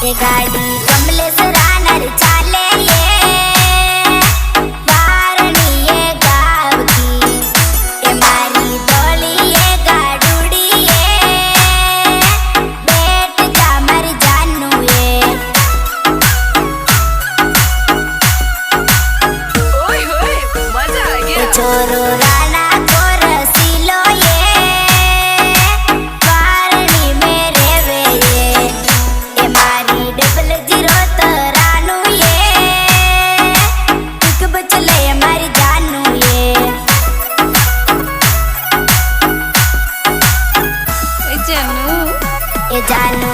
ये गाड़ी कमलेश रानर चाले ये वारणी ये गाव की ये मारी डोली ये गाडूड़ी ये बैठ जा मर जानू ये ओए होए मजा आ गया। छोरो राणा को रसीलो ये वारणी में रेवे ये मारी डबल जीरो तरानू ये एक बचले मारी जानू ये जानू जानू